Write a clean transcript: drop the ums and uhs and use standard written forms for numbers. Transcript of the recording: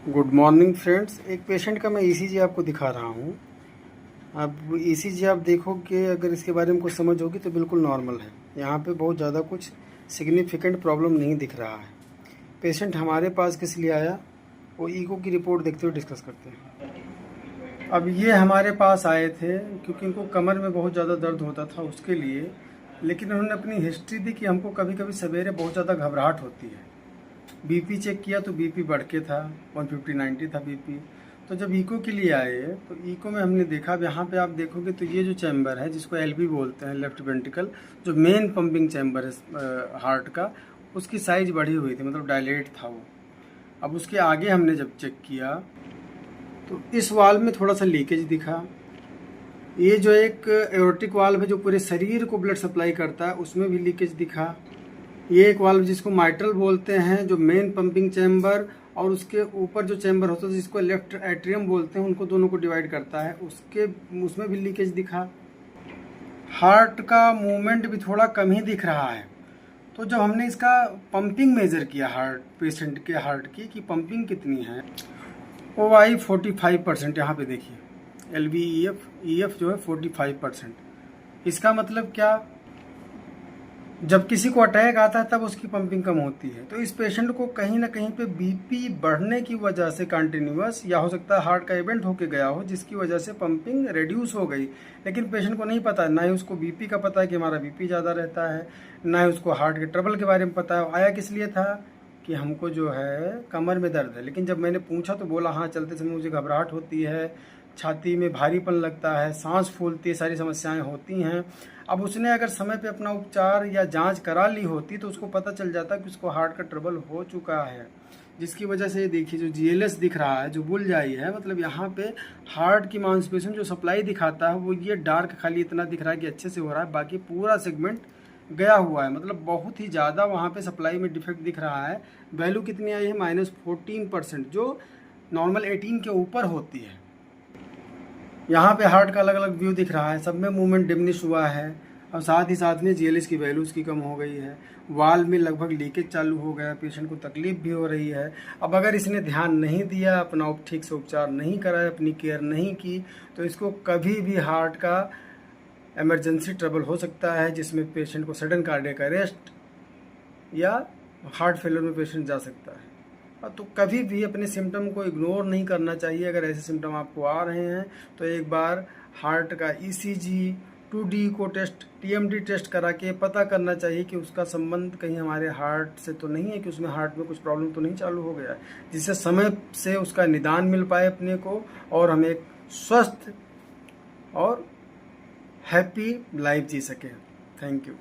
Good morning friends. एक patient का मैं ईसीजी आपको दिखा रहा हूँ। अब ईसीजी आप देखोगे, अगर इसके बारे में कुछ समझ होगी तो बिल्कुल नॉर्मल है। यहाँ पे बहुत ज़्यादा कुछ सिग्निफिकेंट प्रॉब्लम नहीं दिख रहा है। पेशेंट हमारे पास किस लिए आया, वो ईको की रिपोर्ट देखते हुए डिस्कस करते हैं। अब ये हमारे पास आए थे क्योंकि इनको कमर में बहुत ज़्यादा दर्द होता था उसके लिए, लेकिन उन्होंने अपनी हिस्ट्री दी कि हमको कभी कभी सवेरे बहुत ज़्यादा घबराहट होती है। बीपी चेक किया तो बीपी बढ़ के था 150/90 था बीपी। तो जब इको के लिए आए तो इको में हमने देखा, अब यहाँ पे आप देखोगे तो ये जो चैम्बर है जिसको एलबी बोलते हैं, लेफ्ट वेंट्रिकल, जो मेन पंपिंग चैम्बर है हार्ट का, उसकी साइज बढ़ी हुई थी, मतलब डायलेट था वो। अब उसके आगे हमने जब चेक किया तो इस वाल्व में थोड़ा सा लीकेज दिखा। ये जो एक एओर्टिक वाल्व है जो पूरे शरीर को ब्लड सप्लाई करता है, उसमें भी लीकेज दिखा। ये एक वाल्व जिसको माइट्रल बोलते हैं, जो मेन पंपिंग चैम्बर और उसके ऊपर जो चैम्बर होता है जिसको लेफ्ट एट्रियम बोलते हैं, उनको दोनों को डिवाइड करता है, उसमें भी लीकेज दिखा। हार्ट का मूवमेंट भी थोड़ा कम ही दिख रहा है। तो जब हमने इसका पंपिंग मेजर किया हार्ट पेशेंट के हार्ट की कि पंपिंग कितनी है, वो आई 45%। यहाँ पे देखिए LV EF जो है 45%। इसका मतलब क्या, जब किसी को अटैक आता है तब उसकी पंपिंग कम होती है। तो इस पेशेंट को कहीं ना कहीं पे बीपी बढ़ने की वजह से कंटिन्यूअस, या हो सकता है हार्ट का इवेंट होके गया हो जिसकी वजह से पंपिंग रिड्यूस हो गई। लेकिन पेशेंट को नहीं पता, ना ही उसको बीपी का पता है कि हमारा बीपी ज़्यादा रहता है, ना ही उसको हार्ट के ट्रबल के बारे में पता है। आया किस लिए था कि हमको जो है कमर में दर्द है। लेकिन जब मैंने पूछा तो बोला हाँ, चलते समय मुझे घबराहट होती है, छाती में भारीपन लगता है, सांस फूलती है, सारी समस्याएं होती हैं। अब उसने अगर समय पे अपना उपचार या जांच करा ली होती तो उसको पता चल जाता कि उसको हार्ट का ट्रबल हो चुका है, जिसकी वजह से देखिए जो GLS दिख रहा है, जो बुलजाई है, मतलब यहाँ पे हार्ट की मांसपेशियों जो सप्लाई दिखाता है वो ये डार्क खाली इतना दिख रहा है कि अच्छे से हो रहा है, बाकी पूरा सेगमेंट गया हुआ है, मतलब बहुत ही ज़्यादा वहाँ पे सप्लाई में डिफेक्ट दिख रहा है। वैल्यू कितनी आई है, -14%, जो नॉर्मल 18 के ऊपर होती है। यहाँ पे हार्ट का अलग अलग व्यू दिख रहा है, सब में मूवमेंट डिमिनिश हुआ है, और साथ ही साथ में GLS की वैल्यूज़ की कम हो गई है। वाल में लगभग लीकेज चालू हो गया, पेशेंट को तकलीफ भी हो रही है। अब अगर इसने ध्यान नहीं दिया, अपना ठीक से उपचार नहीं कराया, अपनी केयर नहीं की, तो इसको कभी भी हार्ट का इमरजेंसी ट्रबल हो सकता है, जिसमें पेशेंट को सडन कार्डियक अरेस्ट या हार्ट फेलियर में पेशेंट जा सकता है। तो कभी भी अपने सिम्टम को इग्नोर नहीं करना चाहिए। अगर ऐसे सिम्टम आपको आ रहे हैं तो एक बार हार्ट का ECG 2D को टेस्ट, TMD टेस्ट करा के पता करना चाहिए कि उसका संबंध कहीं हमारे हार्ट से तो नहीं है, कि उसमें हार्ट में कुछ प्रॉब्लम तो नहीं चालू हो गया है, जिससे समय से उसका निदान मिल पाए अपने को, और हम एक स्वस्थ और हैप्पी लाइफ जी सकें। Thank you.